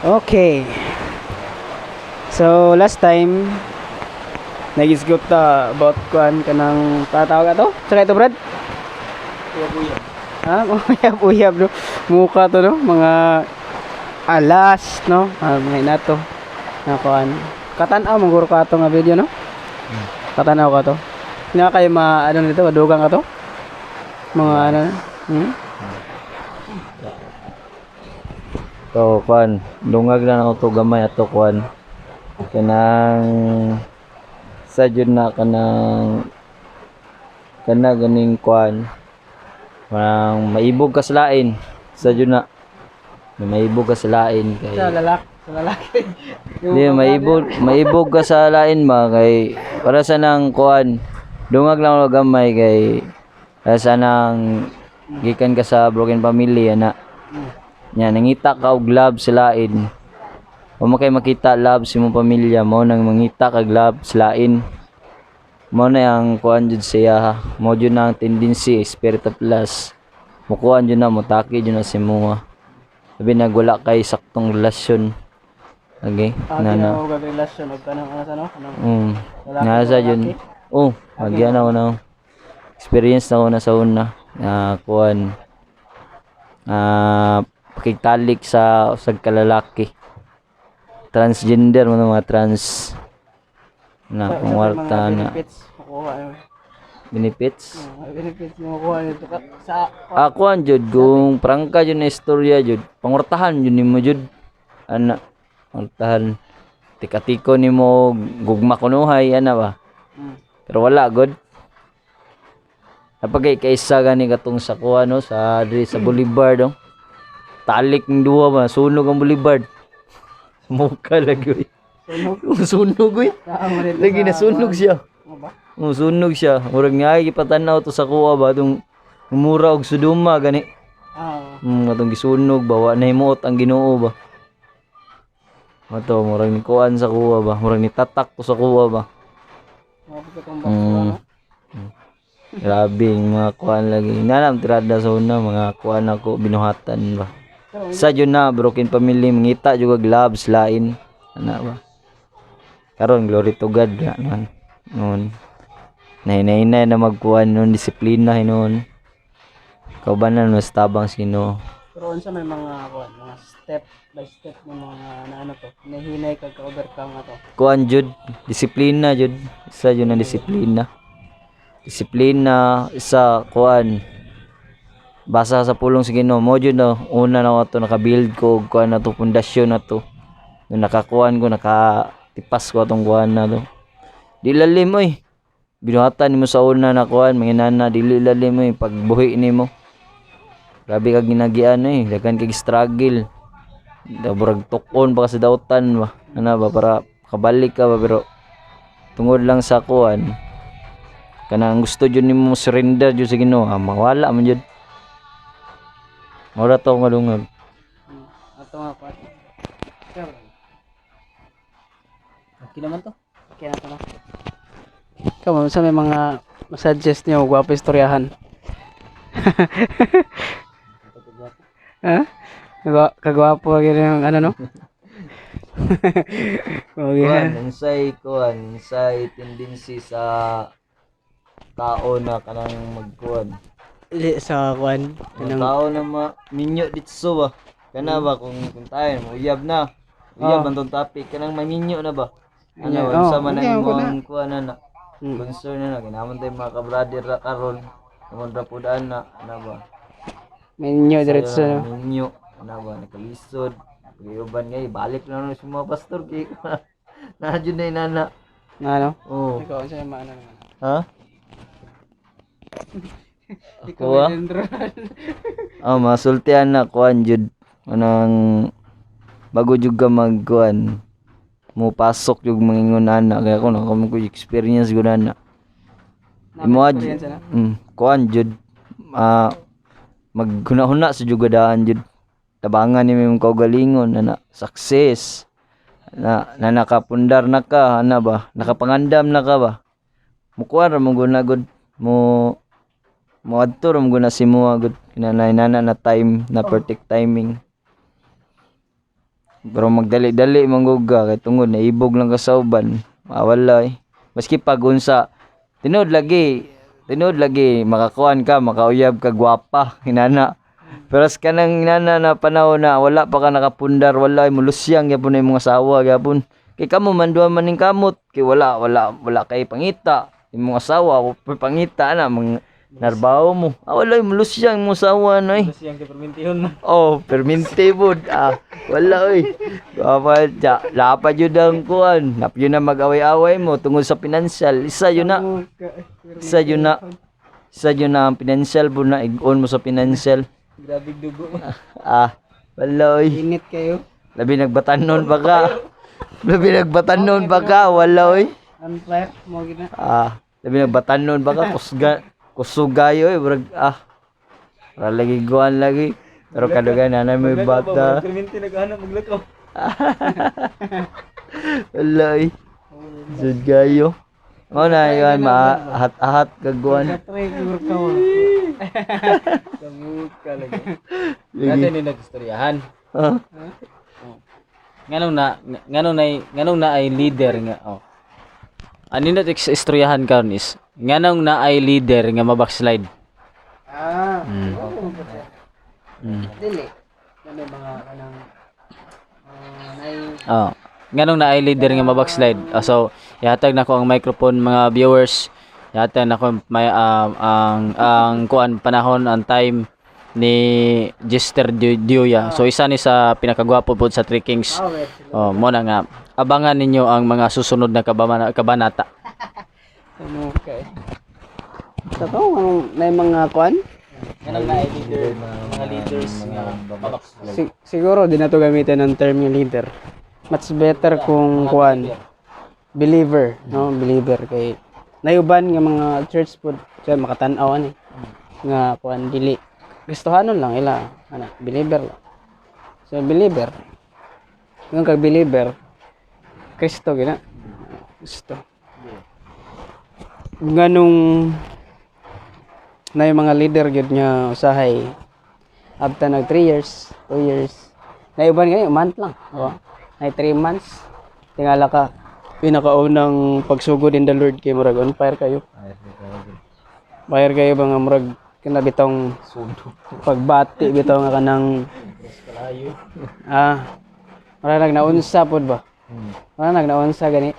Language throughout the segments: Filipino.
Okay. So last time nagisgot ta about kuan kanang tatawag ato. Sa ito Brad? Uyab-uyab. Ha, uyab-uyab no. Mukha to no, mga alas no. Mga inato. Na kuan. Katanaw manguro ka to nga video no. Katanaw ka to. Nga kayo ano nito, madugang ka to. Mga ano. So, kuan, dungag lang ako to gamay ato kuan. Kanang sa jud na kanang ganing kuan. Parang maibog ka sa lain. Sa jud na. Maibog ka sa lain kay. Sa lalaki. Di maibog ka sa lain ba kay para sa nang kuan. Dungag lang ako gamay kay para sa nang gikan ka sa broken family ana. Nya nangita ka og love sa lain. O mo kay makita love sa imong pamilya mo nang mangita kag love sa lain. Mo na ang kuan jud siya. Mo jud na ang tendency spirit of lust. Mo kuan jud na mo taki jud na si mo. Sabi nagwala kay saktong relasyon. Okay? Na relasyon og kanang ano sa no? Nasa jud. Oh, magyan ako na. Experience na ako na sa una. Kuan. Pakigtalik sa usag kalalaki. Transgender mo mga trans na pangwarta na benefits. Benefits mo kuha nito sa Ako an jud kung prangka jud na istorya jud pangwartahan jud nimo jud ana pangwartahan tikatiko nimo gugma kunuhay ana ba pero wala god napagay kaisa gani katong sa kuha no sa diri sa Boulevard no talik ng duha ba sunog ang Boulevard mukha lagi sunog lagi na sunog siya sunog siya murag nga gipatanaw to sa kuha ba tong mura og suduma gani atong gisunog ba wa na himuot ang Ginoo ba mato murag ni kuan sa kuha ba murag ni tatak to sa kuha ba grabe mga kuan lagi nanam tirada sa una mga kuan ako binuhatan ba sa jud na broken family mangita jud og loves lain ana ba karon glory to God noon nahinay na magkuhan noon disiplina hinon kaubanan mas tabang sino pero unsa may mga kuan mga step by step ng mga ano to nahinay kag ka-overcome ato kuan jud disiplina jud isa jud na disiplina isa kuan basa sa pulong sa Ginoo mo jud no una na ato naka-build ko og kuan na to pundasyon na to nung nakakuan ko nakatipas ko atong kuan na to di lalim oy binuhatan nimo sa una na kuan manginana dili lalim oy pagbuhi nimo grabe kag ginagian daghan kag struggle daburag tukon pa sa dautan ba ana ba para kabalik ka ba pero tungod lang sa kuan kanang gusto jud nimo surrender jud sa Ginoo mawala man jud ora to malungag ato nga kuan okay naman to okay na to na kamo sa may mga suggest niyo gwapo istoryahan ha kagwapo gyud yung ano no kuan unsay tendency sa tao na kanang magkuan sa kuan tao na minyo ditso ba kana ba kung tayo uyab antong topic kanang maminyo na ba ano unsa man ang imong kuan na concern na kinahanglan tay mga ka-brother ra karon amon ra pud ana ba menyo diretso minyo ba nakalisod pag-iuban ngay balik na sa mga pastor kay na jud na inana ano ikaw sa mga ano ha ikaw masultian na kuan jud anang bago jud ka magkuan mo pasok jud mangingon ana kaya ko na ko experience gud ana imo kuan jud maghuna-huna sa jud gadaan jud tabangan ni imong kaugalingon ana success na nakapundar na ka ana ba nakapangandam na ka ba mukuan ra mo gunagod mo adto ra mo guna si mo gud kinahanglan na time na perfect timing Pero magdali-dali mangguga kay tungod naibog lang ka sa uban. Mawalay. Maski pag unsa tinud lagi makakuan ka, makauyab ka gwapa hinana. Pero sa kanang hinana na panahon na wala pa ka nakapundar, wala mulusyang gyapon ang mga asawa gyapon. Kay kamo manduan man ning kamot, kay wala kay pangita. Imong asawa pangita na narbaho mo. Wala mulusyang mo asawa na eh. Siyang permintihon. Oh, perminti pod. Wala oy. Dapat lapa jud ang kuan. Napyo na mag-away-away mo tungod sa financial. Isa yun na ang financial po na igon mo sa financial. Grabe dugo. Wala oy. Init kayo. Labi nagbatanon pa ka. Wala oy. Unfair mo gina. Labi nagbatanon pa ka kusugayo murag para lagi guan lagi. Pero kadugan na may bata. Perminti naghanap maglakaw. Wala eh. Sud gayo. Mao na yan maahat-ahat kagwan. Try siguro ka. Samut ka lagi. Kasi ni nagstoryahan. Nganong na ay leader nga. Ano na istoryahan karon is nganong na ay leader nga mabackslide. Dili. Ano mga kanang Nganong na ay leader nga mabackslide. So ihatag nako ang microphone mga viewers. Ihatag nako may ang kuan panahon ang time ni Jester Dioya. So isa ni sa pinakagwapo pod sa Three Kings. Mo na nga abangan ninyo ang mga susunod na kabanata. ano kay. Sa to may mga kuan? Nganong na ay leader mga leaders nga mabackslide. Siguro di na to gamitin ng term yung leader. Much better kung kuan believer, no? Believer kay nayuban nga mga church pod kay makatan-aw ani nga kuan dili Kristohanon lang ila ana believer lang. So believer. Yung kag believer Kristo gina. Kristo. Nganong na yung mga leader gyud nya usahay after nag 3 years, 2 years. Nayuban gani month lang. Ay 3 months. Tingala ka pinakaunang pagsugod in the Lord kay murag on fire kayo. Fire kayo ba nga murag kana bitong pagbati bitaw nga kanang murag naunsa pod ba? Murag naunsa gani.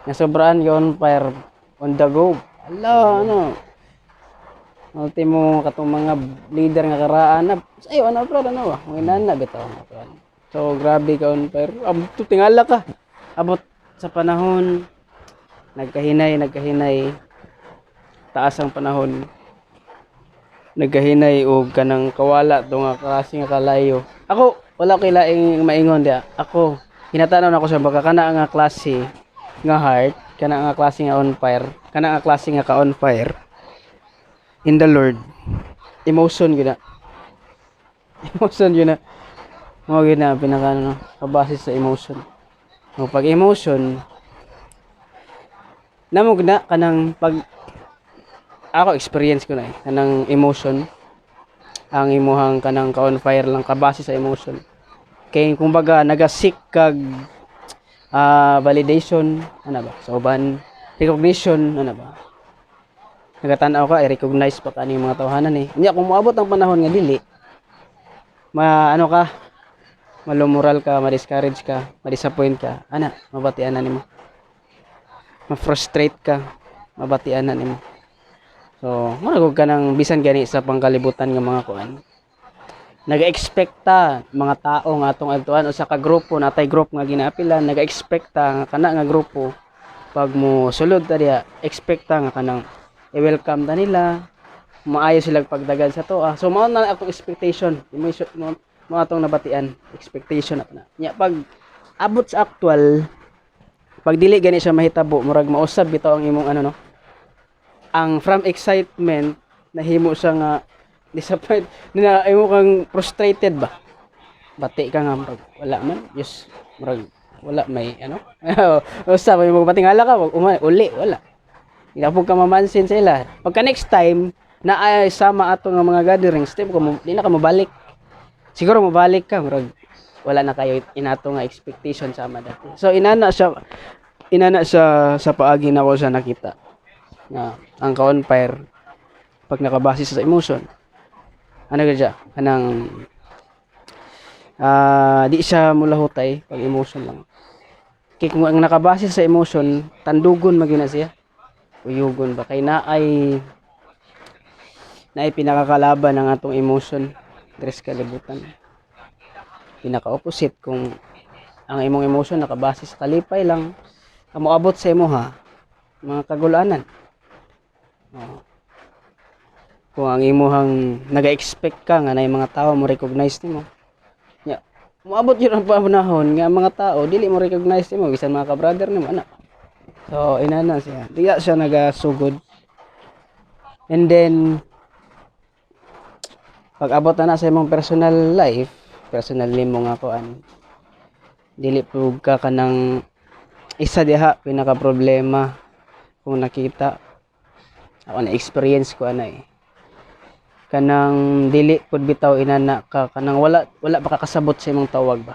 Nga sobraan yon fire on the go. Ala ano. Ultimo katong mga leader nga karaan na ayo ano bro ano ba? Nginana bitaw. So grabe ka on fire. Abot tingala ka. Abot sa panahon nagkahinay taas ang panahon nagkahinay og kanang kawala to nga klase nga kalayo. Ako wala kay laing maingon dia. Ako hinatanon ako sa baka kana nga klase nga heart, kana nga klase nga on fire, kana nga klase nga ka on fire in the Lord. Emotion gyud na. Emotion gyud na. Mo gyud na pinaka ano, kabase sa emotion. No pag emotion namog na kanang pag ako experience ko na kanang emotion ang imuhang kanang ka-on fire lang kabase sa emotion kay kumbaga nagasik kag validation ano ba sa uban recognition ano ba nagatan-aw ka i-recognize pa kaning mga tawhanan nya kung moabot ang panahon nga dili ano ka malumural ka ma-discourage ka ma-disappoint ka ana mabatian na nimo ma-frustrate ka mabatian na nimo. So, managog ka ng bisan gani sa pangkalibutan ng mga kuan. Naga-expecta mga tao nga atong adtuan usa ka grupo natay group nga ginaapilan, naga-expecta nga kana nga grupo pag mo sulod ta diha, expecta nga kanang i-welcome ta nila, maayo sila pagdagan sa to. So mao na akong expectation, mo atong nabatian, expectation na. Nya pag abot sa actual, pag dili gani siya mahitabo, murag mausab bitaw ang imong ano no. Ang from excitement nahimo siya nga disappoint na imo kang frustrated ba bati ka nga murag wala man yes murag wala may ano usa may magpatingala ka wag uli wala ila pug ka mamansin sa ila pagka next time na ay sama ato nga mga gatherings di na ka mabalik siguro mabalik ka murag wala na kayo inato nga expectation sama dati. So inana siya sa paagi na ko siya nakita na ang ka-on-fire pag nakabase sa emotion ano ka siya kanang di siya mulahutay pag emotion lang kay kung ang nakabase sa emotion tandugon magina siya uyugon ba kay naay pinakakalaban ng atong emotion tres kalibutan pinaka-opposite kung ang imong emotion nakabase sa kalipay lang amo abot sa imo ha mga kagulanan. Kung ang imuhang naga-expect ka nga na yung mga tao mo recognize nimo. Ya, moabot yun ang panahon nga mga tao dili mo recognize nimo bisan mga ka-brother nimo ana. So inana siya. Diya siya nagasugod. And then pag abot na sa imong personal life, personal nimo nga kuan. Dili pug ka kanang isa diha pinaka problema kung nakita ako na experience ko ana kanang dili pud bitaw inana ka kanang wala pa kakasabot sa imong tawag ba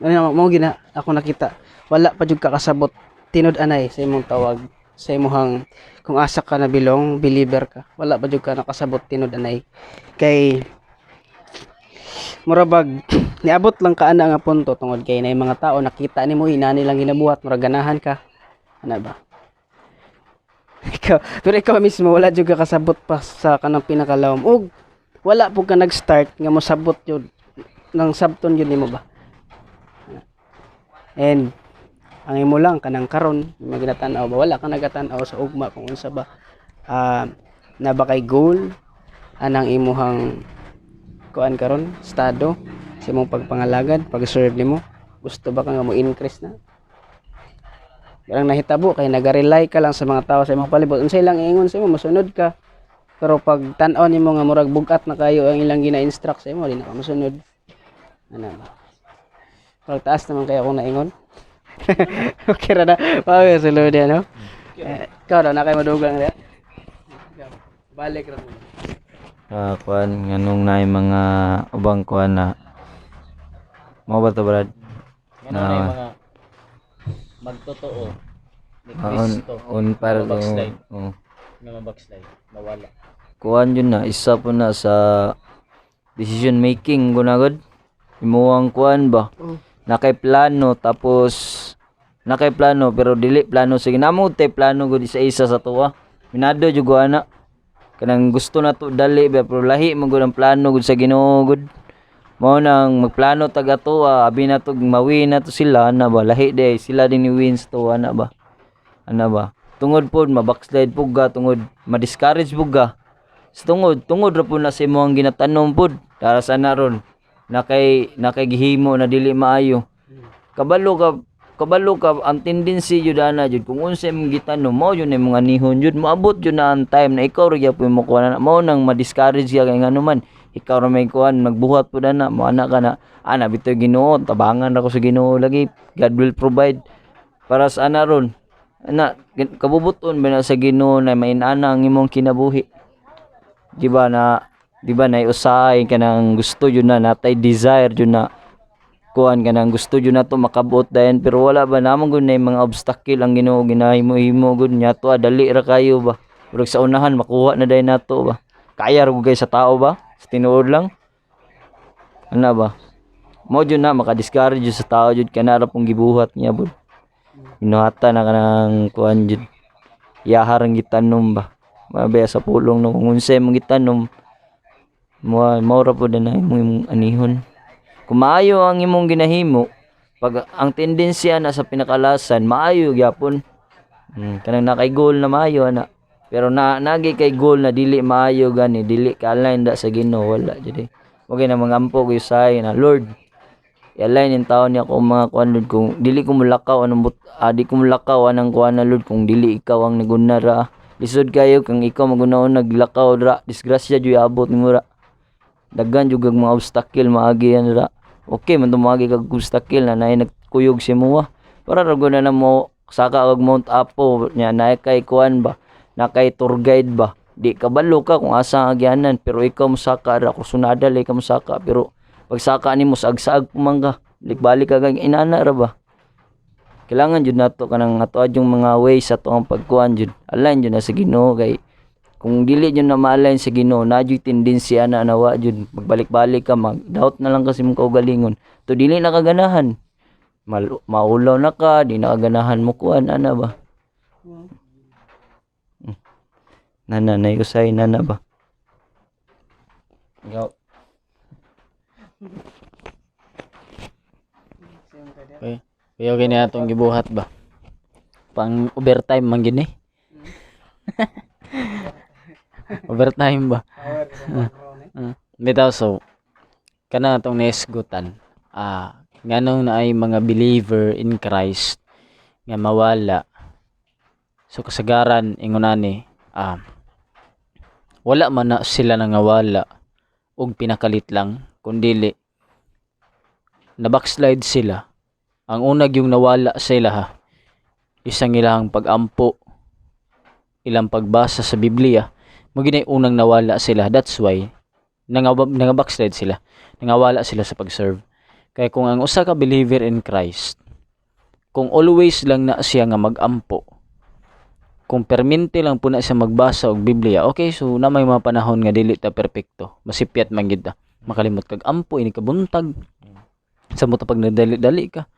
ano mo gina ako nakita wala pa jud kakasabot tinud anay sa imong tawag sa imong kung asa ka na bilong believer ka wala pa jud ka nakasabot tinud anay kay murabag niabot lang ka ana nga punto tungod kay na mga tao nakita nimo inani lang ginabuhat murag ganahan ka ana ba ikaw mismo wala jud ka kasabot pa sa kanang pinakalawom ug wala pud ka nag-start nga mosabot jud nang sabton jud nimo ba and ang imo lang kanang karon maginatan-aw ba wala ka nagatan-aw sa ugma kung unsa ba na ba kay goal anang imuhang kuan karon estado sa imong pagpangalagad pag-serve nimo gusto ba ka nga mo increase na parang nahitabo kay naga-rely ka lang sa mga tao sa imong palibot unsay lang ingon sa imo mosunod ka pero pag tan-aw nimo nga murag bugat na kayo ang ilang gina-instruct sa imo di na ka mosunod ana ba pag taas naman kaya akong naingon okay ra na okay sulod yan no ikaw daw na kay madugang na balik ra mo kuan nganong naay mga ubang kuan na mo ba to Brad Ano na yung mga magtotoo ni Kristo on para backslide oh. nga backslide mawala Kuan yun na isa po na sa decision making gunagod imuang kuan ba nakay plano tapos nakay plano pero dili plano sige namo tay plano gud isa sa tuwa minado jud ana kanang gusto na to dali ba pero lahi man gud ang plano gud sa Ginoo gud mao nang magplano taga tuwa abi na to mawin na to sila ana ba lahi day sila din ni wins to ana ba tungod pod mabackslide pugga tungod ma-discourage pugga tungod ra po na sa imo ang ginatanom pod para sa naron nakay gihimo na dili maayo kabalo ka ang tendency jud ana jud kung unsa imong gitanom mao jud imong anihon jud moabot jud na ang time na ikaw ra gyapon mo kuan mao nang ma-discourage ka kay ngano man ikaw ra may kuan magbuhat pud ana mo ana ka na ana bitoy Ginoo tabangan ra ko sa Ginoo lagi God will provide para sa ana ron ana kabubuton ba na sa Ginoo na mainana ang imong kinabuhi di ba na usahay kanang gusto jud na natay desire jud na kuan kanang gusto jud na to makabuot dayon pero wala ba namang gud na mga obstacle ang Ginoo ginahimo-himo gud nya to dali ra kayo ba pero sa unahan makuha na dayon nato ba kaya ra gud sa tao ba sa tinuod lang ana ba mo jud na maka-discourage jud sa tao jud kana ra pong gibuhat niya bud inuhata na kanang kuan jud yaharang gitanom ba mabaya sa pulong no kung unsay mong gitanom mao ra pud na imong anihon kung maayo ang imong ginahimo pag ang tendensya na sa pinakalasan maayo gyapon kanang nakay goal na maayo ana pero nagi kay goal na dili maayo gani dili ka-align da sa Ginoo wala jud okay na mangampo gyud say na Lord i-align in taon niya ko mga kuan Lord kung dili ko mulakaw di ko mulakaw anang kuan na Lord kung dili ikaw ang naguna ra lisod kayo kung ikaw magunaon naglakaw ra disgrasya jud abot nimo ra daghan jud mga obstacle maagi yan ra okay man tumagi kag obstacle na nay nagkuyog si mo para ra gud na mo saka og Mount Apo nya nay kay kuan ba na kay tour guide ba di kabalo ka kung asa ang agyanan pero ikaw mosaka ra kursunada lay ka mosaka pero pagsaka nimo saag-saag pumangga balik ka kag inana ra ba. Kailangan jud nato kanang atuad yung mga ways ato ang pagkuan jud align jud na sa Ginoo kay kung dili jud na ma-align sa Ginoo na jud tendensya na nawa jud magbalik-balik ka mag-doubt na lang kasi mong kaugalingon to dili na kaganahan maulaw na ka di na kaganahan mo kuan ana ba. Nanay usay nana ba. Ikaw. Kaya okay na atong gibuhat ba? Pang overtime man gini. Overtime ba? Bitaw so kana atong naisgutan. Nganong na ay mga believer in Christ nga mawala. So kasagaran ingon ani wala man na sila nangawala og pinakalit lang kundili na backslide sila. Ang unag yung nawala sila isang ilang pag-ampo ilang pagbasa sa Biblia mo ginay unang nawala sila. That's why backslide sila, nangawala sila sa pag-serve. Kaya kung ang usa ka believer in Christ kung always lang na siya nga mag-ampo, kung permente lang po na siya magbasa og Biblia, okay, so na may mga panahon nga dili ta perpekto, masipyat man gid ta, makalimot kag ampo ini kabuntag sa mo ta pag nadali ka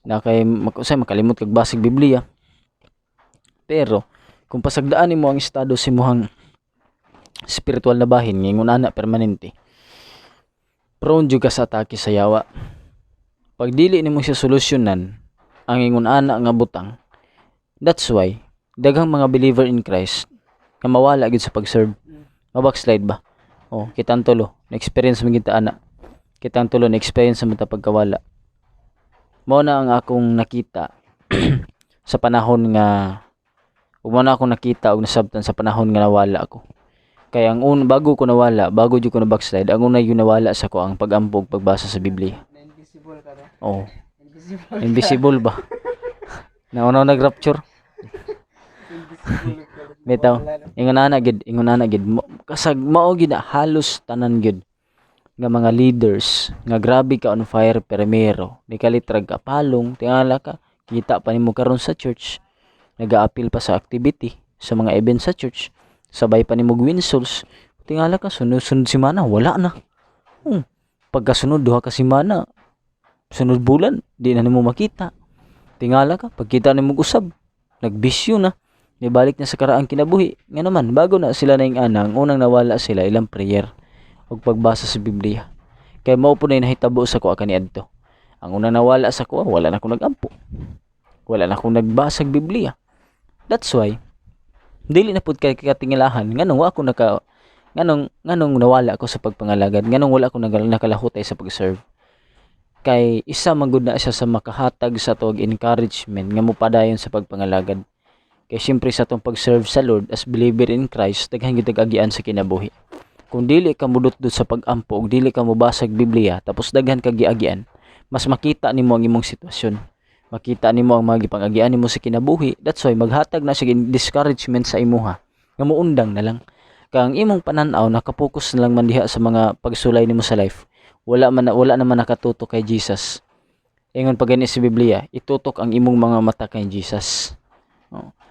na kay makalimot kag basig Biblia. Pero kung pasagdaan nimo ang estado sa imong spiritual na bahin ngingon ana permanente, prone jud ka sa atake sa yawa. Pag dili nimo siya solusyonan ang ingon ana nga butang, that's why daghang mga believer in Christ nga mawala gid sa pag-serve, mabackslide ba. Kitang tulo na experience mo gid ta ana, kitang tulo na experience mo ta pagkawala. Mao na ang akong nakita sa panahon nga mo na akong nakita og nasabtan sa panahon nga nawala ako. Kaya ang bago ko nawala, bago jud ko na backslide, ang una yung nawala sa ko ang pag-ambog pagbasa sa Biblia. Invisible ka na. Invisible ba? Nauna nag-rapture. Bitaw, ingon na gid kasag mao gid halos tanan gid nga mga leaders nga grabe ka on fire primero, di ka litrag apalong, tingala ka, kita pa nimo karon sa church, nag-a-appeal pa sa activity sa mga event sa church, sabay pa nimo win souls, tingala ka sunod semana wala na. Pagkasunod duha ka semana, sunod bulan di na nimo makita. Tingala ka pagkita nimo usab, nagbisyo na. Nibalik na sa karaang kinabuhi. Nga naman, bago na sila na yung anang, unang nawala sila ilang prayer o pagbasa sa Biblia. Kaya mao po na nahitabo sa kuha kaniadto. Ang unang nawala sa kuha, wala na akong nagampo. Wala na akong nagbasa sa Biblia. That's why, dili na pud kay katingilahan. Nganong nawala ako sa pagpangalagad. Nganong wala ako nakalahutay sa pag-serve. Kay isa man gud na siya sa makahatag sa tuwag encouragement nga mopadayon sa pagpangalagad. Kaya siyempre sa itong pag-serve sa Lord as believer in Christ, daghang gitag-agian sa kinabuhi. Kung dili ka mudot-dot sa pag-ampo, o dili ka mubasag Biblia, tapos daghan ka giagian, mas makita nimo ang imong sitwasyon. Makita nimo ang mga gipang-agian nimo sa kinabuhi. That's why maghatag na siya discouragement sa imuha. Nga muundang na lang. Kaya ang imong pananaw nakapokus na lang man diha sa mga pagsulay nimo sa life. Wala naman nakatutok kay Jesus. Ingon pa gani sa Biblia, itutok ang imong mga mata kay Jesus.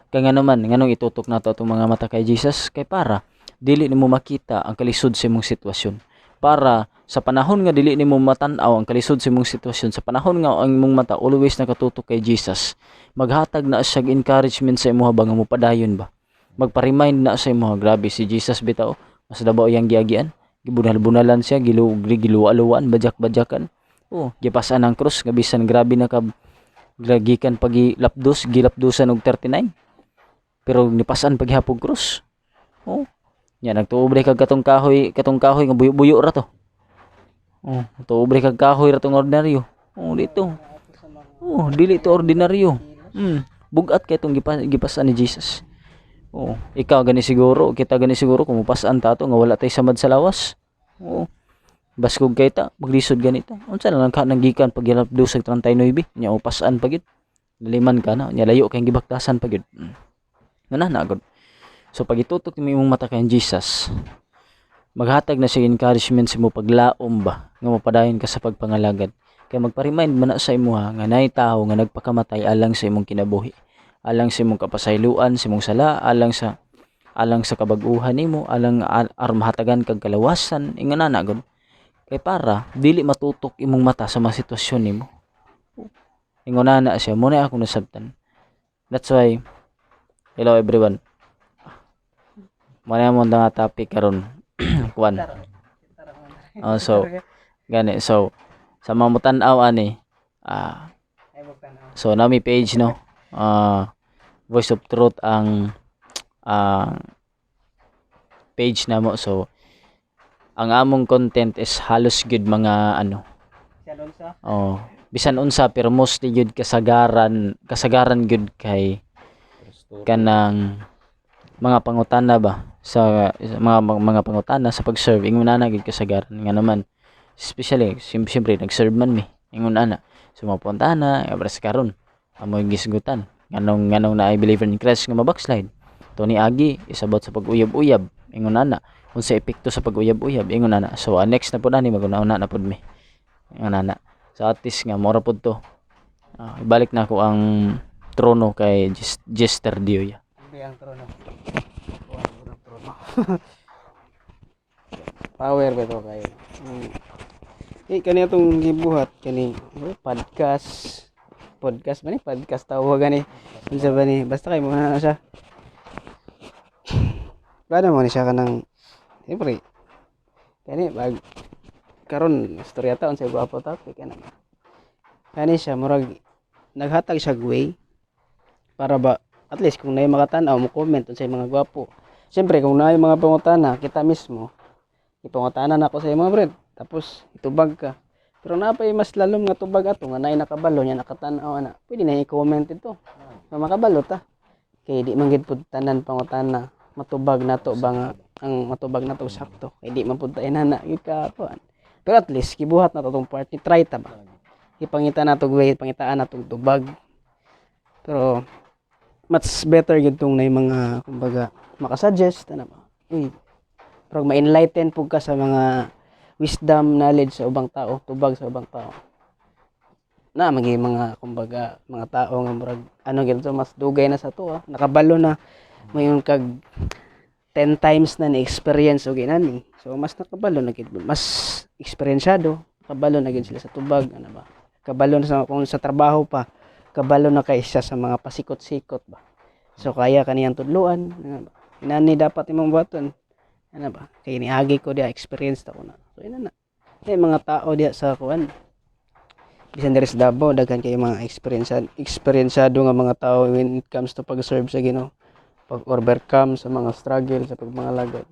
Kaya nga naman, nganong itutok nato atong mga mata kay Jesus? Kay para dili nimo makita ang kalisod sa imong sitwasyon. Para sa panahon nga dili nimo matan-aw ang kalisod sa imong sitwasyon, sa panahon nga ang imong mata always nakatutok kay Jesus, maghatag na siya encouragement sa imong habang mopadayon ba. Magpa-remind na sa imong, grabe si Jesus bitaw, mas dabaw iyang giagian, gibunal-bunalan siya, giluwa-luwaan, bajak-bajakan. Gipasan ang krus nga bisan grabe na ka gikan gilapdusan og 39. Pero nipasan paghapog krus. Nya nagtuobre kag katong kahoy nga buyo-buyo ra to. Tuobre kag kahoy ra tong ordinaryo. Dito. Dili to ordinaryo. Bugat kay tong gipasan ni Jesus. Ikaw gani siguro, kita gani siguro kung mapasan ta to nga wala tay samad sa lawas. Baskog kay ta, maglisod ganita. Unsa na lang ka nanggikan pag gilapdusag 39, nya upasan pa gid. Daliman ka na, nya layo kay gibaktasan pa gid. Nagod. So pag itutok nimo imong mata kay Jesus, maghatag na siya encouragement sa mo paglaom ba nga mapadayon ka sa pagpangalagad. Kaya magpa-remind man na sa imuha nga naay tawo nga nagpakamatay alang sa imong kinabuhi, alang sa imong kapasayloan, sa imong sala, alang sa kabag-uhan nimo, aron mahatagan kag kalawasan ingon ana gud. Kay para dili matutok imong mata sa mga sitwasyon nimo. Ingon ana siya, mo na akong nasabtan. That's why, hello everyone. Mo na mo nga topic karon. Kuan. So gani, so sa mga mutan-aw ani, so nami page no, Voice of Truth ang page namo. So ang among content is halos good mga ano, bisan unsa pero mostly good kasagaran good kay kanang mga pangutana ba sa mga pangutana sa pag-serve ingon ana gid kasagaran nga naman, especially siyempre nag-serve man mi ingon ana so mga pangutana abras karon amo gisgutan nganong na I believe in Christ nga mabackslide to ni agi is about sa pag-uyab-uyab ingon ana unsa epekto sa pag-uyab-uyab ingon ana. So next na pud ani maguna-una na pud mi ingon ana. So at least nga mora pud to, ibalik na ako ang trono kay Jester Dioya. Ang trono. Power ba to kayo? Kani atong gibuhat kani podcast ba ni? Podcast tawag gani. Unsa ba ni? Basta kay mo na siya. Bada mo ni siya kanang siyempre. Kani bag karon istorya ta unsa gwapo topic kana. Kani siya murag naghatag siya way para ba at least kung naay makatan-aw mo comment unsay mga gwapo. Siyempre kung naay mga pangutana kita mismo ipangutanan ako sa mga bred tapos itubag ka. Pero napay mas lalom nga tubag ato nga naay nakabalo nya nakatan-aw ana. Pwede na i-comment ito. Nga makabalo ta. Kay di man gid pud tanan pangutana matubag nato ba nga ang matubag nato sakto. Kay di man pud ta inana gid ka kuan. Pero at least gibuhat na to tong part ni try ta ba. Ipangita nato way pangitaan natong tubag. Pero much better gid tong nay mga kumbaga makasuggest ana ba. Pero ma-enlighten pug ka sa mga wisdom knowledge sa ubang tao, tubag sa ubang tao. Na magi mga kumbaga mga tao nga murag ano gid to mas dugay na sa to nakabalo na mayon kag 10 times na ni-experience og inani. So mas nakabalo na gid mas eksperyensado, kabalo na gid sila sa tubag ana ba. Kabalo na sa kung sa trabaho pa, kabalo na kay siya sa mga pasikot-sikot ba. So kaya kaniyang tudluan ana ba. Inani dapat imong buhaton. Ano ba? Kay niagi ko dia experience ta ko na. So ina na. Mga tao dia sa kuan. Bisan diri sa Davao daghan kay mga eksperyensado nga mga tao when it comes to pag-serve sa Ginoo. Pag-overcome sa mga struggle sa pagmangalagad.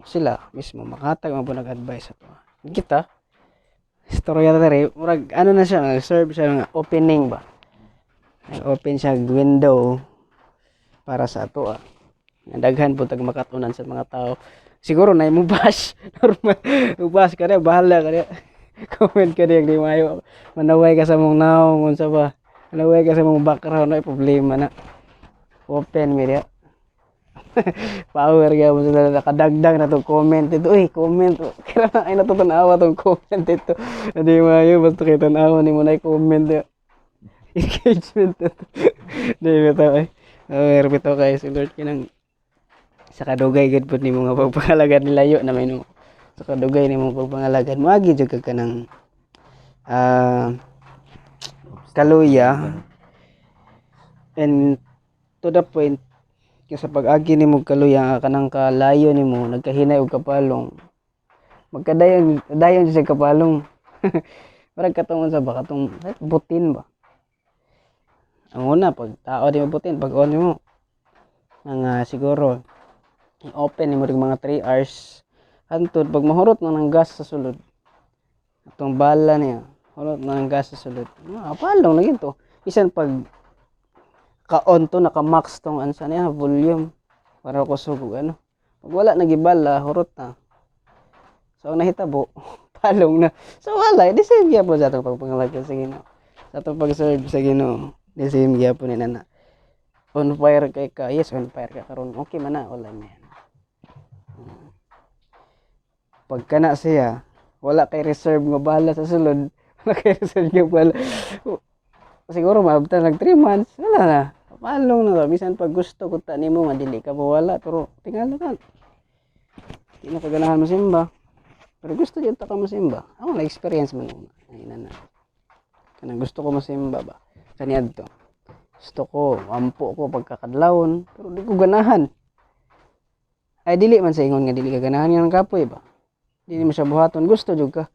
Sila mismo makatag mo nag-advise ato. Kita istorya dere murag ano na siya nag-serve siya nga opening ba. Nag-open siya window para sa ato daghan po tag makatunan sa mga tao. Siguro na mo bash normal bash ka rin bahala ka rin comment ka rin di mayo manaway ka sa mong naong unsa ba manaway ka sa mong background ay problema na open media power ka mo sila nakadagdag na tong comment ito comment kaya na ay natutanawa tong comment ito di mayo basta kay tanawa ni mo na comment engagement di bitaw bitaw kay si Lord kinang sa kadugay gid pud nimo nga pagpangalagad nilayo na may no sa kadugay nimo pagpangalagad moagi jud ka kanang kaluya and to the point sa pag-agi nimo kaluya kanang kalayo nimo nagkahinay og kapalong magkadayon sa kapalong parang katong sa ba katong butin ba ang una pag tao di mo butin pag on mo nga siguro i-open nimo ring mga 3 hours hantod pag mahurot na ng gas sa sulod atong bala niya hurot na ng gas sa sulod apalong na ginto bisan pag ka-on to naka-max tong ansa niya volume para kusog ano pag wala nagibala hurot na so ang nahitabo palong na so wala di same gyapon sa atong pagpangalagad sa Ginoo sa atong pag-serve sa Ginoo di same gyapon ni nana on fire kay ka yes on fire ka karon okay man na wala man pagka na siya, wala kay reserve nga bala sa sulod. Wala kay reserve nga bala. Siguro maabtan nag 3 months, wala na. Palong na ba? Bisan pag gusto ko ta nimo nga dili ka mawala, pero tingala ka. Di na kaganahan mo simba. Pero gusto jud ta ka masimba. Ako na experience man una. Ay na. Kanang gusto ko masimba ba. Kaniadto. Gusto ko ampo ko pagkakadlawon, pero di ko ganahan. Ay dili man sa ingon nga dili ka ganahan nga ng kapoy ba. Dili mo siya buhaton, gusto jud ka.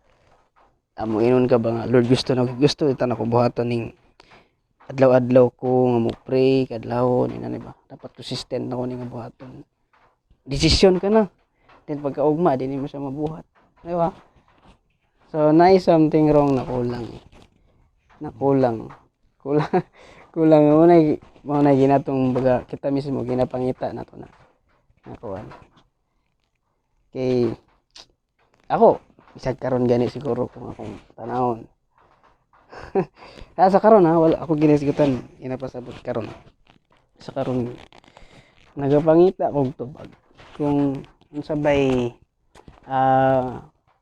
Amo inon ka ba nga Lord gusto ita na ko buhaton ning adlaw-adlaw ko nga mo pray kadlawon ina ba. Dapat consistent na ko ning buhaton. Desisyon ka na. Then pagkaugma dili mo siya mabuhat. Di ba? So nice something wrong na kulang. Kulang kulang mo na ginatong baga kita mismo ginapangita nato na. Nakuan. Kay ako isag karon gani siguro kung akong tanawon. Sa karon wala ako ginisigutan inapasabot karon. Sa karon nagapangita kog tubag kung unsabay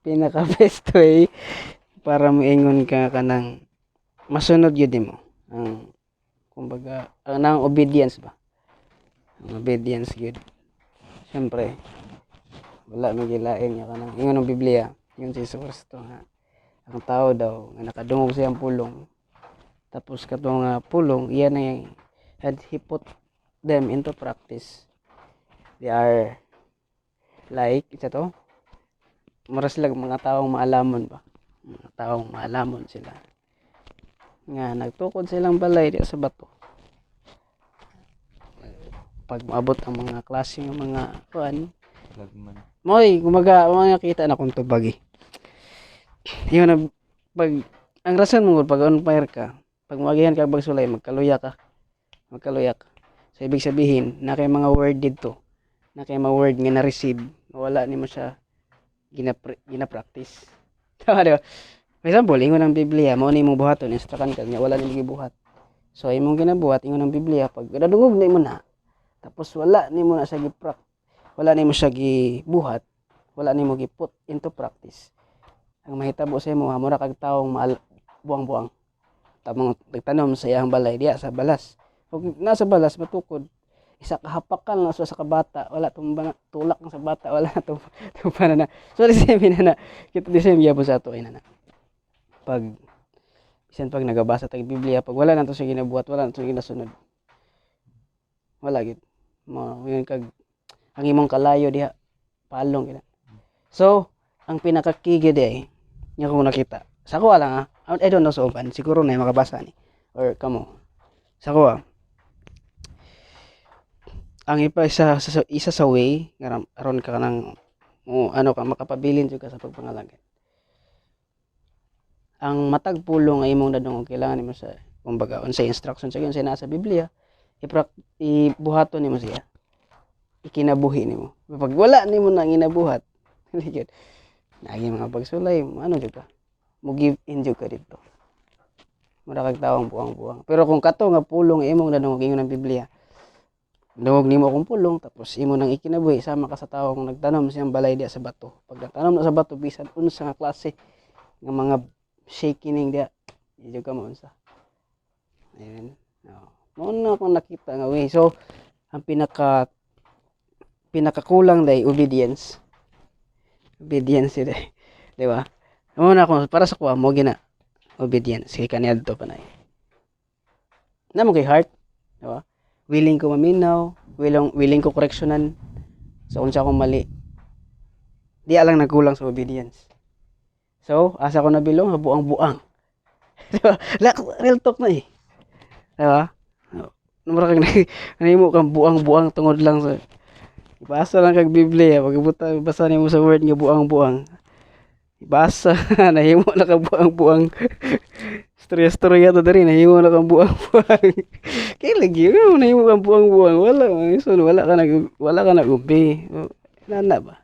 pinaka best way para moingon ka kanang masunod gyud mo ang kumbaga ang obedience ba. Ang obedience gyud. Siyempre wala magilain nga kanang ingon ng Biblia yun si Jesus Cristo nga ang tao daw nga nakadungog siyang pulong tapos katong pulong iyan ay had he put them into practice. They are like ito to maras lang mga taong maalamon ba, mga taong maalamon sila nga nagtukod silang balay di sa bato pag maabot ang mga klase ng mga kuan moy gumaga mga kita na kung tubag yun na pag ang rason mo pag on fire ka pag magihan ka bagsulay magkaluya ka so ibig sabihin na kay mga word dito na kay mga word nga na-receive wala nimo siya gina-practice tama diba for example ingon ang Biblia mao ni imong buhaton instrukan ka nya wala nimo gibuhat so imong ginabuhat ingon ang Biblia pag nadungog na imo na tapos wala nimo na siya wala nimo siya gibuhat wala nimo giput into practice ang mahitabo sa imo mura kag taong buang-buang tamang nagtanom sa iyang balay diya sa balas ug nasa balas matukod isa kahapakan na sa kabata wala tumba tulak ng sa bata wala na tumba na so di same na kita di same gyapon sa ato ina na pag bisan pag nagabasa tag Biblia pag wala na to siya ginabuhat wala na to ginasunod wala gid mo yun kag ang imong kalayo diha palong gina so ang pinakakigi di nya ko nakita sa ko lang I don't know sa uban siguro na makabasa ni or kamo sa ko ang isa sa way nga aron ka nang ano ka makapabilin jud ka sa pagpangalagad ang matag pulong nga imong dadungog kailangan nimo sa kumbaga unsay instruction sa unsay nasa Biblia ibuhaton nimo siya ikinabuhi nimo pag wala nimo nang inabuhat ligid nagi mga pagsulay ano jud ka mo give in jud ka dito mura kag tawong buang-buang pero kung kato nga pulong imong dadungog ingon ang Biblia dungog nimo akong pulong tapos imo nang ikinabuhi sama ka sa tawo kung nagtanom siyang balay diya sa bato pag nagtanom na sa bato bisan unsa nga klase nga mga shaking diya di ka mo unsa amen mo na akong nakita nga way so ang pinakakulang day obedience day di ba mo na ako para sa kuha mo gina obedience kay kaniadto panay namo kay heart di ba willing ko maminaw, willing ko koreksyonan sa unsa akong mali. Di lang nagkulang sa obedience. So, asa ko nabilong buang-buang. Diba? Real talk na eh. Diba? Numara kag nahimo kang buang-buang tungod lang sa ibasa lang kag Biblia, pag basa nimo sa word nga buang-buang. Ibasa nahimo na kag buang-buang. Storya to diri nahimo na kang buang-buang. Kay lagi nahimo kang buang-buang wala ka nag-ubi. Nana ba?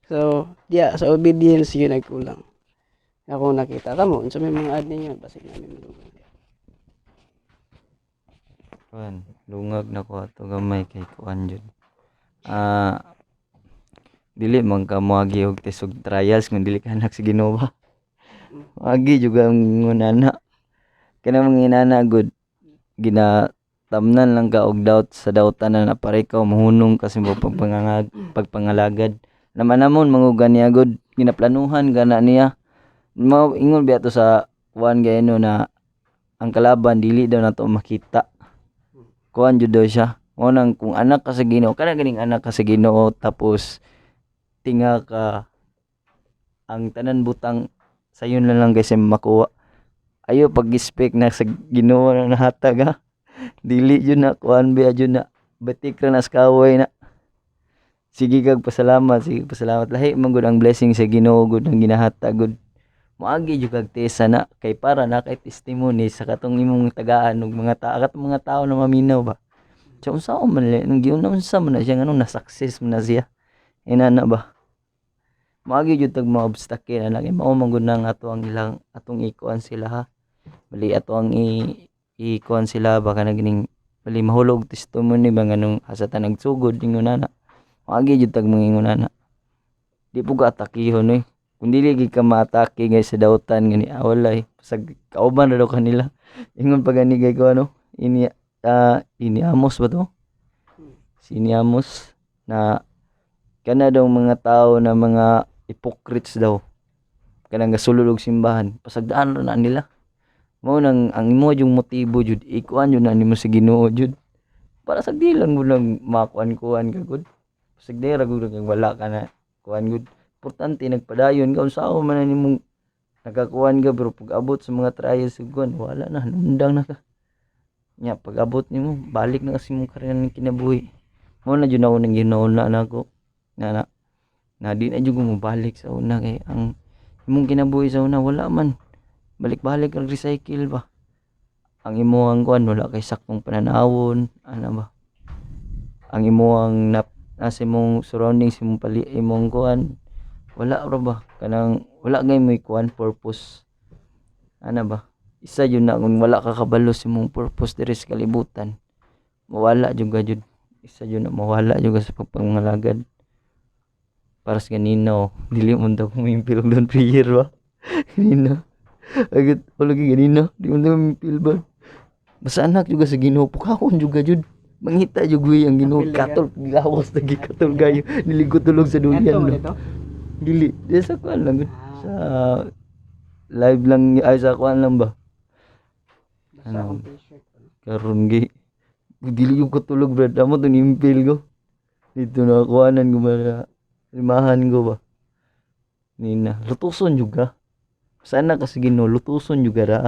So, sa obedience yun nagkulang. Ako nakita kamo unsa may mga ad ninyo basig namin madungog. Kuan lungag na ko ato gamay kay kuan jud dili man ka moagi og test og trials kung dili ka anak sa Ginoo ba. Agi juga ang ngunana. Kana mga inana good ginatamnan lang ka og doubt sa doubtan na pare ka mahunong kasi mo pagpangalagad. Naman namon mangugan niya good ginaplanuhan gana niya. Mao ingon biya to sa kuan gayno na ang kalaban dili daw nato makita. Kuan jud daw siya. Mo nang kung anak ka sa Ginoo, kana ganing anak ka sa Ginoo tapos tinga ka ang tanan butang sayon na lang guys makuha. Ayo pag-expect na sa Ginoo na nahatag ha. Dili jud na kuan biya jud na batik ra nas kaway na. Sige kag pasalamat, sige pasalamat lahi man gud ang blessing sa Ginoo gud ang ginahatag gud. Moagi jud kag tesa na kay para na kay testimony sa katong imong tagaan og mga katong mga tao na maminaw ba. So unsa man nang giunsa man na siya nganong na-success man na siya. Inana ba. Moagi jud tag mga obstacle na kay mao man gud nang ato ang ilang atong ikuan sila ha. Bali ato ang ikuan sila baka na gining bali mahulog testimony ba nganong asa ta nagsugod ingonana. Moagi jud tag mga ingonana. Di po ka atakihon kung dili gid ka maatake guys sa dautan gani walay pasag kauban ra daw kanila. Ingon pa gani gay ko ini Amos ba to? Si ini Amos na kana daw mga tao na mga hypocrites daw. Kanang gasulod og simbahan, pasagdaan ra na nila. Mao nang ang imo yung motibo jud ikuan jud na nimo sa Ginoo jud. Para sa di lang mo lang makuan-kuan ka gud. Pasag di ra gud kag wala ka na kuan gud. Importante nagpadayon ka unsaon man na nimong nakakuan ka pero pag abot sa mga trials ug wala na nundang na ka. Nya pag abot nimo balik na kasi imong karera ng kinabuhi. Mo na jud ako nang ginauna nako na di na jud mo balik sa una kay ang imong kinabuhi sa una wala man balik-balik ang recycle ba. Ang imong kuan wala kay saktong pananawon ana ba. Ang imong nasa imong surroundings imong imong kuan wala ra ba kanang wala gay mo kuan purpose ana ba. Isa jud na kung wala ka kabalo sa imong purpose diri sa kalibutan mawala jud ka jud. Isa jud na mawala jud sa pagpangalagad para sa ganina dili mo daw kumimpil og don prayer ba. Ganina agad wala ganina di mo daw kumimpil ba. Basta anak jud sa Ginoo pukahon jud ka jud mangita jud ang Ginoo katol gilawas lagi katol gayo niligo tulog sa duyan no. Dili di sa kuan lang sa live lang ay sa kuan lang ba. Ano karon gi dili yung katulog brad amo to nimpil ko dito na kuanan ko ba limahan ko ba nina lutuson juga sana kasi Ginoo lutuson juga ra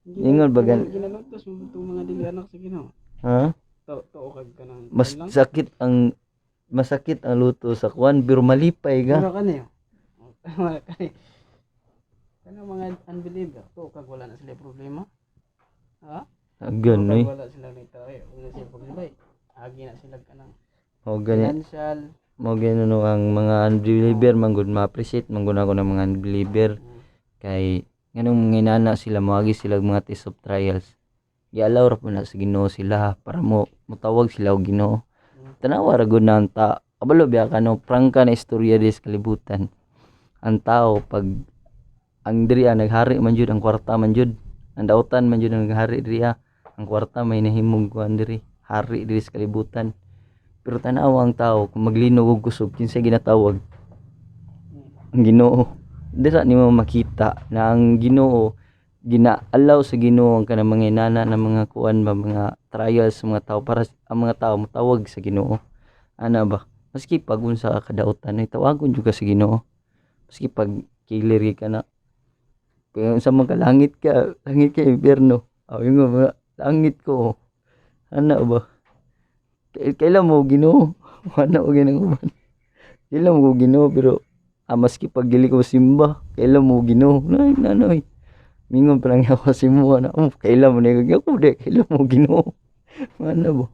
ingon bagan ginalutos mo mga dili anak sa Ginoo. ha To kag kanang masakit ang luto sa kuan pero malipay ga. Pero kaniyo. Kana mga unbeliever to kag wala na sila problema. Ha? Agan Kag wala sila nagtayo. Una sila problema. Agi na sila kanang o gani financial. mo no ang mga unbeliever manggod ma-appreciate manggod ako ng mga unbeliever kay nganong nginana sila moagi sila mga test of trials. Gialaw ra po na sa Ginoo sila para motawag sila og Ginoo. Tanawa ra gud na ta kabalo biya kano prangka na istorya dis kalibutan. Ang tao pag ang diriya naghari man jud ang kwarta man jud. Ang dautan man jud ang naghari diriya. Ang kwarta may nahimong kuan diri hari diri sa kalibutan. Pero tanawa ang tao kung maglinog og kusog kinsay ginatawag ang Ginoo. Dira nimo makita na ang Ginoo ginaalaw sa Ginoo ang kanang mga inana na mga kuan ba mga trials sa mga tao para ang mga tao motawag sa Ginoo. Ana ba? Maski pag unsa ka kadautan ay tawagon jud ka sa Ginoo. Maski pag kiliri ka na kaya unsa man ka langit ka impierno. Yung mga langit ko. Ana ba? Kailan mo Ginoo? Ana o ginang uban. Kailan mo Ginoo pero maski pag dili ko simba, kailan mo Ginoo? Nanoy. Mingon pa lang ako si mo na, kailan mo na ako de, kailan mo Ginoo. Ano ba?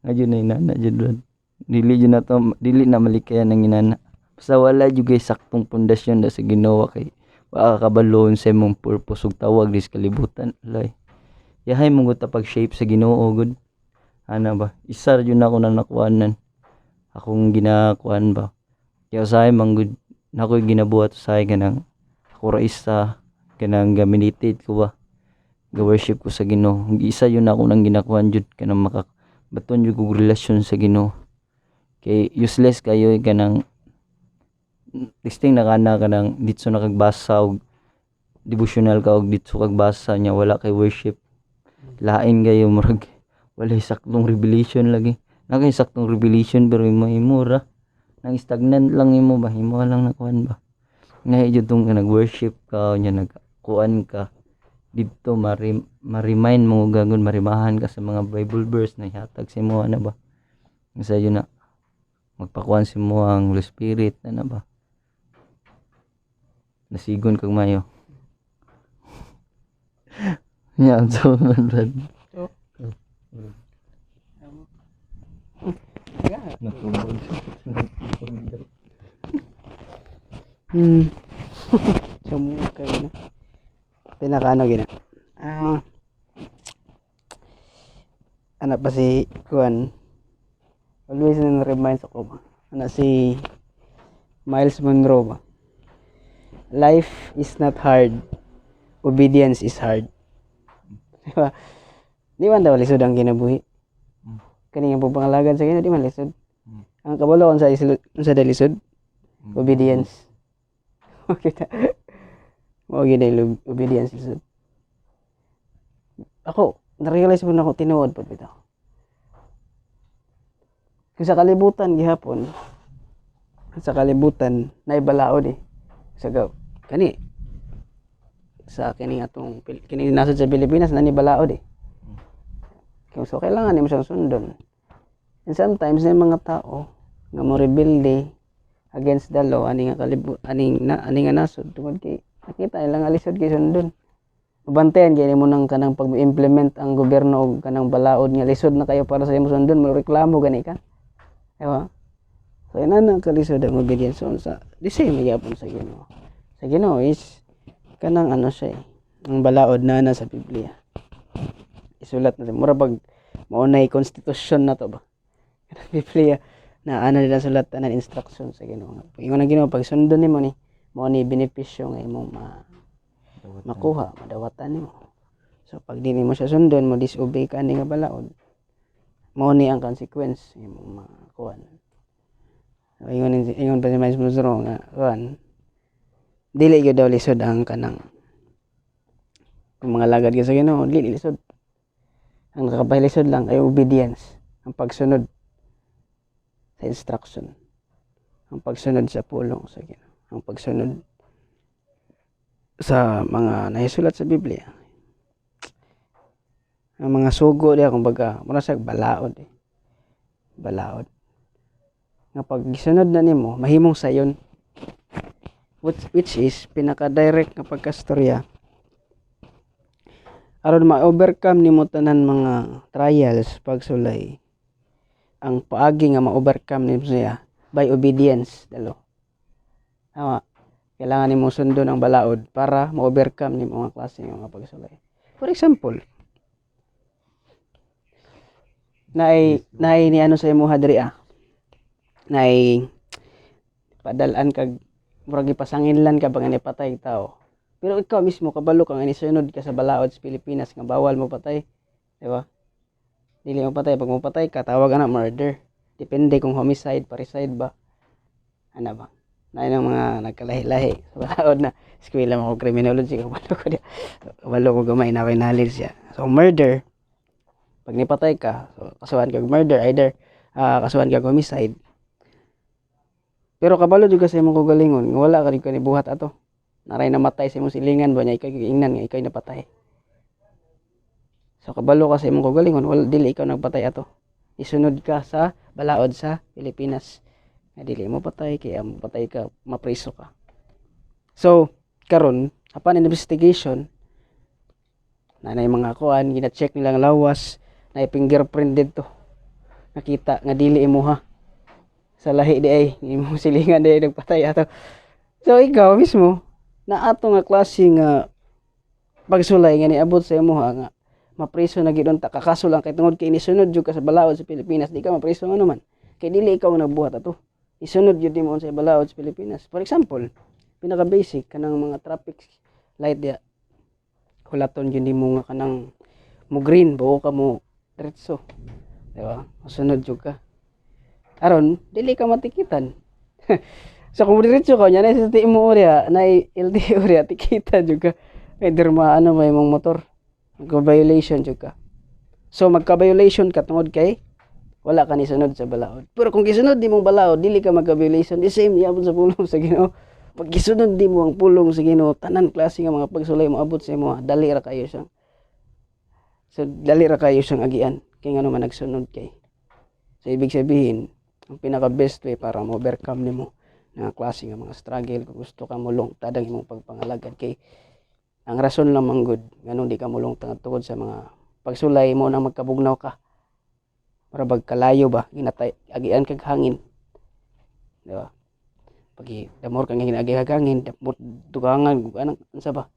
Ayun na inana jud. Dili na malikayan ng inana. Basta wala jud guys saktong pundasyon da sa Ginoo kay makakabalon sa imong purpose ug tawag dis kalibutan. Lay. Yahay mong ta pag shape sa Ginoo gud. Ana ba? Isa jud na ako na nakuanan. Akong ginakuan ba? Kaya usahay manggod nakoy ginabuhat usahay kanang ako ra isa kanang gaminited ko ba ga worship ko sa Ginoo. Isa yun ako nang ginakuan jud kanang makabaton jud kog relasyon sa Ginoo. Kay useless kayo kanang listing na kana kanang ditso nakagbasa og devotional ka og ditso kagbasa nya wala kay worship. Lain kayo murag wala saktong revelation lagi. Nakay saktong revelation pero imo ra nang stagnant lang imo ba imo lang nakuan ba. Ngay jud tong nag-worship ka nya nagkuan ka dito ma-remind mo gagon marimahan ka sa mga Bible verse na ihatag sa imo ana ba. Sa yun na magpakuan si mo ang Holy Spirit ana ba. Nasigon kag mayo. Nya so man brad. Natubog. Sumukay na. Pinakaano gina. Anak pa si Kuan. Always reminds ako ba. Anak si Miles Monroe ba. Life is not hard. Obedience is hard. Diba? Di man daw lisod ang kinabuhi. Kani nga pangalagan sa Ginoo di man lisod. Ang kabalo sa lisod. Obedience. Okay ta. Mao gyud ang obedience lisod. Ako, na-realize mo na ako tinuod pa bitaw. Kung sa kalibutan gihapon, sa kalibutan naibalaod sa kani sa kini atong kini nasod sa Pilipinas nanibalaod kung so kailangan nimo siyang sundon. And sometimes may mga tao nga mo rebelde against the law ani nga ani nga nasod tungod kay nakita nila nga lisod kay sundon. Mabantayan kay nimo nang kanang pag-implement ang gobyerno og kanang balaod nga lisod na kayo para sa imo sundon mo reklamo gani ka. Diba? So ina kalisod ang obedience sa the same gyapon sa Ginoo. Sa Ginoo is kanang ano siya ang balaod na sa Biblia. Isulat na mura pag maunay konstitusyon na to ba. Biblia na ano nila sulatan ng instruction sa Ginoo. Pag ingon ang Ginoo pag sundon nimo ni mao ni benepisyo nga imong makuha, madawatan nimo. So pag di nimo siya sundon mo disobey ka ani nga balaod. Mao ni ang consequence imong makuha. So ingon pa si Miles Monroe nga kuan dili gyud daw lisod ang kanang kung mga lagad ka sa Ginoo dili lisod. Ang nakapahalisod lang ay obedience, ang pagsunod sa instruction, ang pagsunod sa pulong sa Ginoo, ang pagsunod sa mga nahisulat sa Biblia. Ang mga sugo diya kumbaga mura sa balaod balaod nga pag gisunod na nimo mahimong sayon, which is pinaka direct nga pagkastorya aron ma-overcome nimo tanan mga trials pagsulay. Ang paagi nga ma-overcome nimo siya by obedience dalo. Tama. Kailangan nimo sundon ang balaod para ma-overcome nimo mga klase nga mga pagsulay. For example, naay ni ano sa imo hadri naay padalan kag murag ipasanginlan ka bang patay tao. Pero ikaw mismo kabalo kang inisunod ka sa balaod sa Pilipinas nga bawal mo patay, di ba? Dili mo patay, pag mo patay ka tawag ana murder. Depende kung homicide, parricide ba. Ana ba? Naay nang mga nagkalahi-lahi sa balaod na eskwela mo ko criminology kabalo ko gamay na kay knowledge siya. So murder pag nipatay ka, so kasuhan kag murder either kasuhan kag homicide. Pero kabalo jud sa imong kagalingon nga wala ka rin kanibuhat ato. Naray namatay sa imong silingan ba niya ikaw giingnan nga ikaw napatay. So kabalo ka sa imong kagalingon wala dili ikaw nagpatay ato. Isunod ka sa balaod sa Pilipinas. Nga dili mo patay kaya mo patay ka mapriso ka. So karon upon investigation na mga kuan gina-check nilang lawas na fingerprint dito. Nakita nga dili imuha sa lahi di ay imong silingan di ay nagpatay ato. So ikaw mismo na ato nga klase nga pagsulay nga niabot sa imo nga mapriso na gid unta kakaso lang kay tungod kay inisunod jud ka sa balaod sa Pilipinas di ka mapriso ano man kay dili ikaw nagbuhat ato isunod yun mo sa balaod sa Pilipinas. For example, pinaka basic kanang mga traffic light dia. Hulaton yun mo nga kanang mo green buo ka mo diretso. Di ba? Masunod jud ka. Aron dili ka matikitan. So kung diretso ka nya na sa mo area na LTO area tikitan jud ka. Either maano may mong motor. Magka-violation jud ka. So magka-violation ka tungod kay wala ka ni sunod sa balaod. Pero kung gisunod di mong balaod, dili ka magka-violation. The same yapon sa pulong sa Ginoo. Pag gisunod di mo ang pulong sa Ginoo, tanan klase nga mga pagsulay mo abot sa imo, dali ra kayo siyang. So dali ra kayo siyang agian kay ngano man nagsunod kay. So ibig sabihin, ang pinaka best way para mo overcome nimo nga klase nga mga struggle kung gusto ka mulong tadang imong pagpangalagad kay ang rason lang man good nganong di ka mulong tungod sa mga pagsulay mo nang magkabugnaw ka. Para bagkalayo ba ginatay agian kag hangin, di ba? Pag damor kang ginagi kag hangin, damor dugangan anang unsa ba,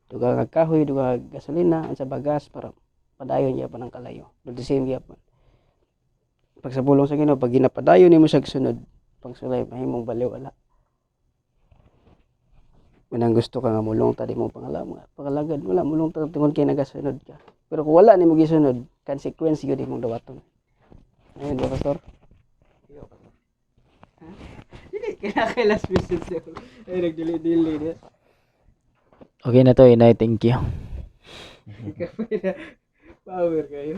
dugangan kahoy, dugangan gasolina, unsa ba gas para padayon ya pa ng kalayo. Do the same gyapon pag sa pulong sa Ginoo, pag ginapadayon nimo sa sunod pagsulay mahimong baliw wala. Manang gusto ka nga mulong ta di mo pangalagad wala mulong ta tungod kay nagasunod ka. Pero kung wala nimo gisunod, consequence gyud imong dawaton. Ayun ba, Pastor? Hindi, kaya last message ako. Ay, nagdili-dili niya. Okay na to, Inay. Thank you. Power kayo.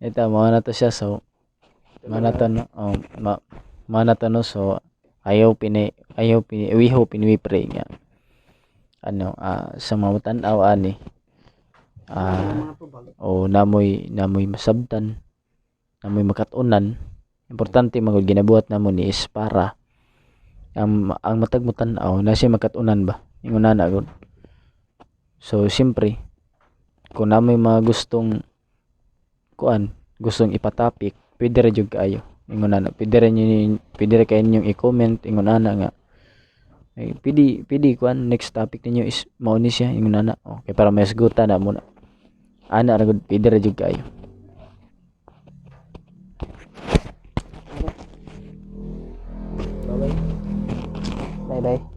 Ito, mga na to siya. So, mga na to, no? Mga na to, no? So, we hope and we pray nga. Sa mga tanaw, ani. Namoy masabtan. Namoy makatunan. Importante magud ginabuhat namo ni is para ang matag mo tan-aw na siya makatunan ba ingon na gud. So siyempre kung namoy mga gustong ipatapik pwede ra jud kaayo ingon na pwede ra kayo ninyong i-comment ingon ana nga pwede next topic ninyo is mao ni siya ingon ana okay para may sagutan na muna ana ra gud pwede ra jud kaayo. Bye-bye.